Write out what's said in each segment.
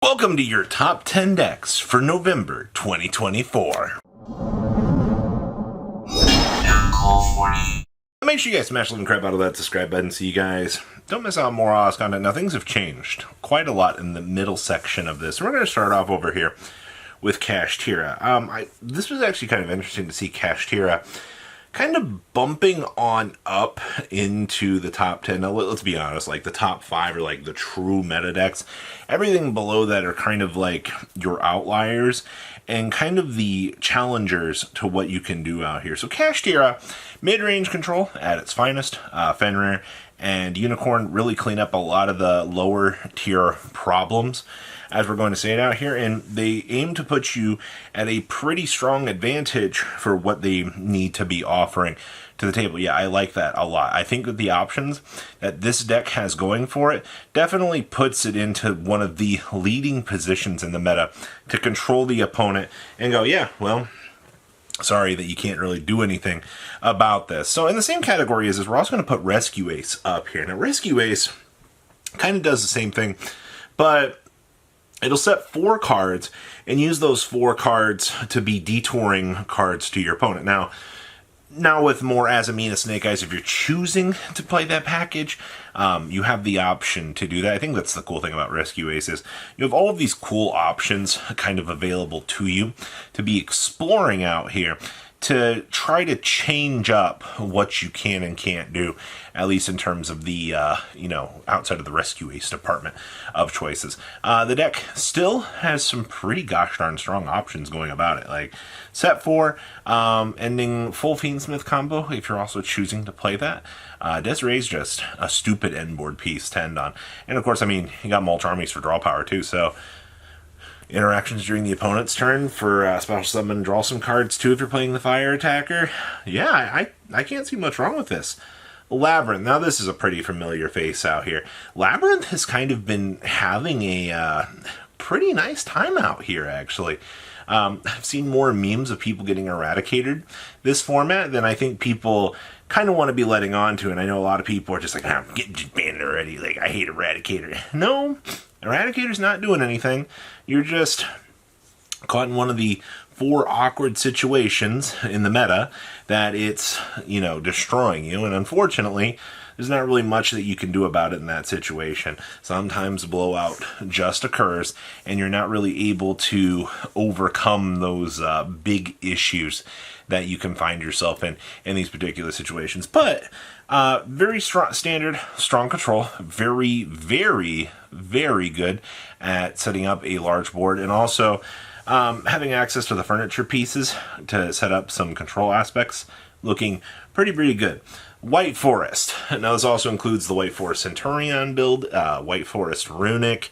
Welcome to your top 10 decks for November 2024. Make sure you guys smash the living crap out of that subscribe button so you guys don't miss out on more Oz content. Now, things have changed quite a lot in the middle section of this. We're going to start off over here with Kashtira. This was actually kind of interesting to see Kashtira kind of bumping on up into the top 10. Now, let's be honest, like the top 5 are like the true meta decks. Everything below that are kind of like your outliers and kind of the challengers to what you can do out here. So Kashtira, mid-range control at its finest. Fenrir and Unicorn really clean up a lot of the lower tier problems, as we're going to say it out here, and they aim to put you at a pretty strong advantage for what they need to be offering to the table. Yeah, I like that a lot. I think that the options that this deck has going for it definitely puts it into one of the leading positions in the meta to control the opponent and go, yeah, well, sorry that you can't really do anything about this. So in the same category as this, we're also going to put Rescue Ace up here. Now, Rescue Ace kind of does the same thing, but it'll set 4 cards and use those 4 cards to be detouring cards to your opponent. Now with more Azamina Snake Eyes, if you're choosing to play that package, you have the option to do that. I think that's the cool thing about Rescue Ace is you have all of these cool options kind of available to you to be exploring out here to try to change up what you can and can't do, at least in terms of the, outside of the Rescue Ace department of choices. The deck still has some pretty gosh darn strong options going about it, like set 4, ending full Fiendsmith combo, if you're also choosing to play that. Desiree's just a stupid end board piece to end on. And of course, I mean, you got Mulch Armies for draw power too, so interactions during the opponent's turn for special summon, draw some cards too if you're playing the fire attacker. Yeah, I can't see much wrong with this. Labyrinth. Now this is a pretty familiar face out here. Labyrinth has kind of been having a pretty nice time out here, actually. I've seen more memes of people getting eradicated this format than I think people kind of want to be letting on to, and I know a lot of people are just like, I'm getting banned already, like, I hate Eradicator. No, Eradicator's not doing anything. You're just caught in one of the 4 awkward situations in the meta that it's, destroying you, and unfortunately, there's not really much that you can do about it in that situation. Sometimes blowout just occurs, and you're not really able to overcome those big issues that you can find yourself in these particular situations. But very strong, standard, strong control, very, very, very good at setting up a large board, and also having access to the furniture pieces to set up some control aspects, looking pretty good. White Forest. Now this also includes the White Forest Centurion build, White Forest Runic,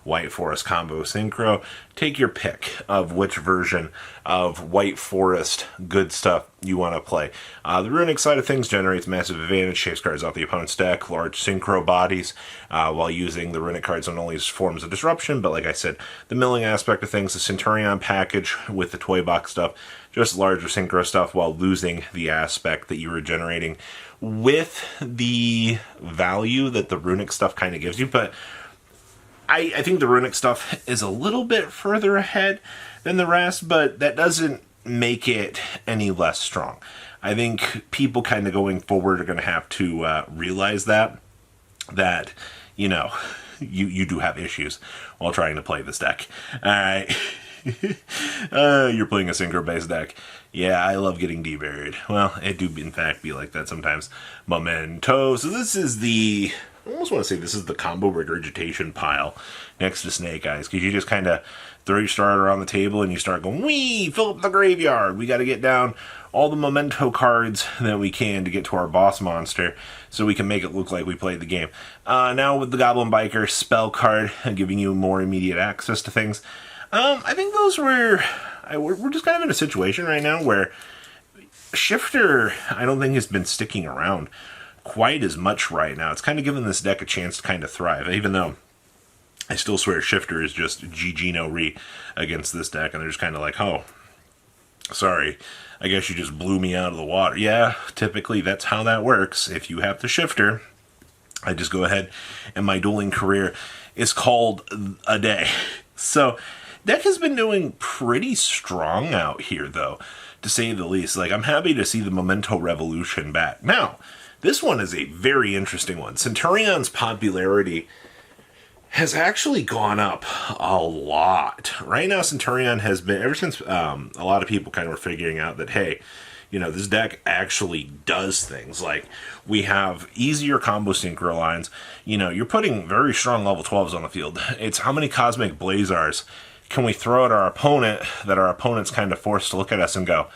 White Forest Combo Synchro. Take your pick of which version of White Forest good stuff you want to play. The Runic side of things generates massive advantage, shapes cards off the opponent's deck, large synchro bodies, while using the Runic cards not only as forms of disruption, but like I said, the milling aspect of things, the Centurion package with the toy box stuff, just larger synchro stuff while losing the aspect that you were generating with the value that the Runic stuff kind of gives you. But I think the Runic stuff is a little bit further ahead than the rest, but that doesn't make it any less strong. I think people kind of going forward are going to have to realize that you do have issues while trying to play this deck. Alright. You're playing a synchro-based deck. Yeah, I love getting deburied. Well, it do in fact be like that sometimes. Memento. So this is the, I almost want to say this is the combo regurgitation pile next to Snake Eyes, because you just kind of throw your starter on the table and you start going, wee, fill up the graveyard. We got to get down all the memento cards that we can to get to our boss monster so we can make it look like we played the game. Now with the Goblin Biker spell card giving you more immediate access to things. I think those were, we're just kind of in a situation right now where Shifter, I don't think, has been sticking around quite as much right now. It's kind of given this deck a chance to kind of thrive, even though I still swear Shifter is just GG no re against this deck, and they're just kind of like, oh, sorry, I guess you just blew me out of the water. Yeah, typically that's how that works. If you have the Shifter, I just go ahead and my dueling career is called a day. So, deck has been doing pretty strong out here, though, to say the least. Like, I'm happy to see the Memento Revolution back. Now, this one is a very interesting one. Centurion's popularity has actually gone up a lot. Right now, Centurion has been, ever since a lot of people kind of were figuring out that, hey, you know, this deck actually does things. Like, we have easier combo synchro lines. You know, you're putting very strong level 12s on the field. It's how many Cosmic Blazars can we throw at our opponent that our opponent's kind of forced to look at us and go,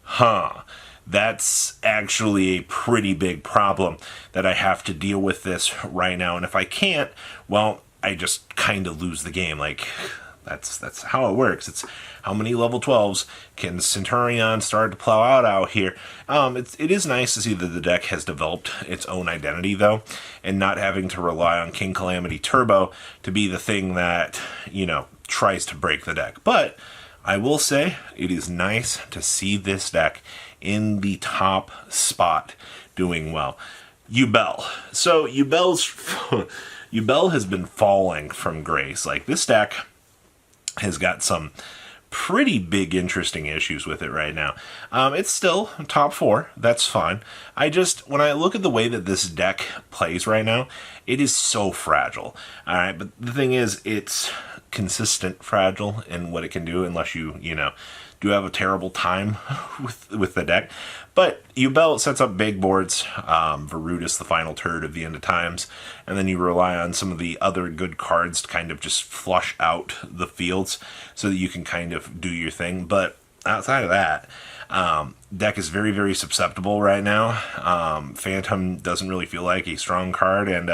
huh, that's actually a pretty big problem that I have to deal with this right now. And if I can't, well, I just kind of lose the game. Like, that's how it works. It's how many level 12s can Centurion start to plow out here. It is nice to see that the deck has developed its own identity, though, and not having to rely on King Calamity Turbo to be the thing that, you know, tries to break the deck. But I will say it is nice to see this deck in the top spot doing well. Yubel. So Yubel has been falling from grace. Like, this deck has got some pretty big, interesting issues with it right now. It's still top 4. That's fine. When I look at the way that this deck plays right now, it is so fragile. All right, but the thing is, it's consistent fragile in what it can do, unless you know, do have a terrible time with the deck. But Yubel sets up big boards, Varudis, the final turd of the end of times, and then you rely on some of the other good cards to kind of just flush out the fields so that you can kind of do your thing. But outside of that, deck is very, very susceptible right now. Phantom doesn't really feel like a strong card, and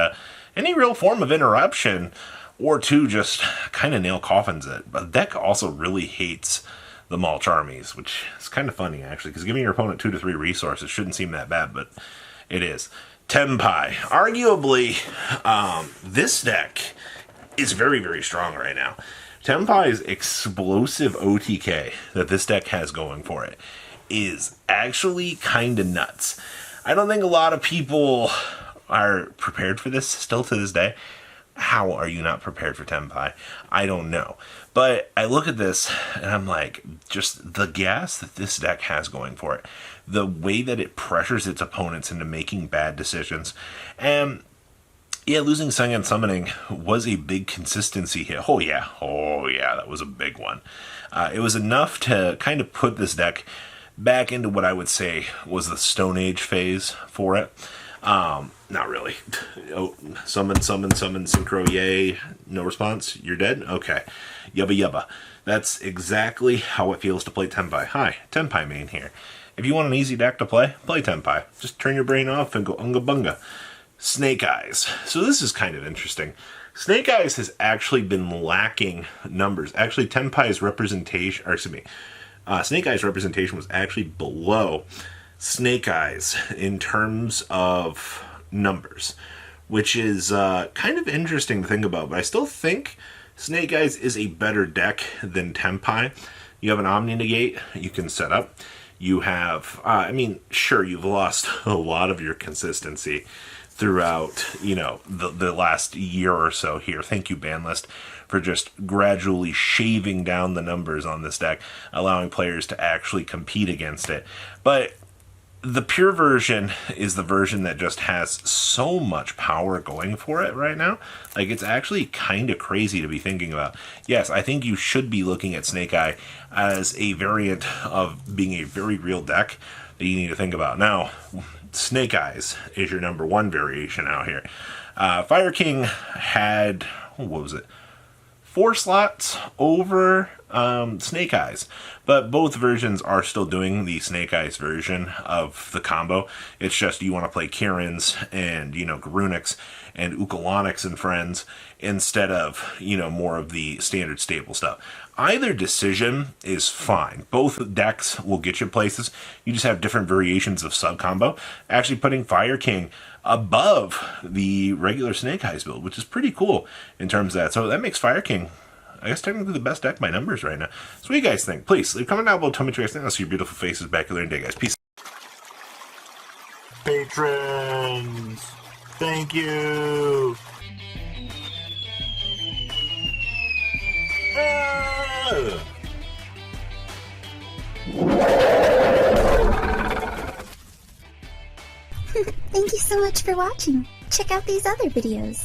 any real form of interruption or two just kind of nail coffins it. But the deck also really hates the Mulch Armies, which is kind of funny, actually, because giving your opponent 2 to 3 resources shouldn't seem that bad, but it is. Tempai. Arguably, this deck is very, very strong right now. Tempai's explosive OTK that this deck has going for it is actually kind of nuts. I don't think a lot of people are prepared for this still to this day. How are you not prepared for Tempai? I don't know. But I look at this and I'm like, just the gas that this deck has going for it. The way that it pressures its opponents into making bad decisions. And yeah, losing Sungan Summoning was a big consistency hit. Oh yeah, that was a big one. It was enough to kind of put this deck back into what I would say was the Stone Age phase for it. Not really. Oh, summon, synchro, yay. No response. You're dead? Okay. Yubba yubba. That's exactly how it feels to play Tempai. Hi, Tempai main here. If you want an easy deck to play Tempai. Just turn your brain off and go unga bunga. Snake Eyes. So this is kind of interesting. Snake Eyes has actually been lacking numbers. Actually, Tempai's representation, Snake Eyes representation was actually below Snake Eyes in terms of numbers, which is kind of interesting to think about. But I still think Snake Eyes is a better deck than Tempai. You have an Omni Negate you can set up. You have, sure, you've lost a lot of your consistency throughout, the last year or so here. Thank you, Banlist, for just gradually shaving down the numbers on this deck, allowing players to actually compete against it. But the pure version is the version that just has so much power going for it right now. Like, it's actually kind of crazy to be thinking about. Yes, I think you should be looking at Snake Eye as a variant of being a very real deck that you need to think about. Now, Snake Eyes is your number 1 variation out here. Fire King had, 4 slots over Snake Eyes. But both versions are still doing the Snake Eyes version of the combo. It's just you want to play Kirin's and, Garunix and Ukalanix and friends instead of, more of the standard staple stuff. Either decision is fine. Both decks will get you places. You just have different variations of sub-combo. Actually putting Fire King above the regular Snake Eyes build, which is pretty cool in terms of that. So that makes Fire King, I guess, technically the best deck by numbers right now. So what do you guys think? Please leave a comment down below. Tell me what you guys think. I'll see your beautiful faces back here in day, guys. Peace. Patrons, thank you. Thank you so much for watching. Check out these other videos.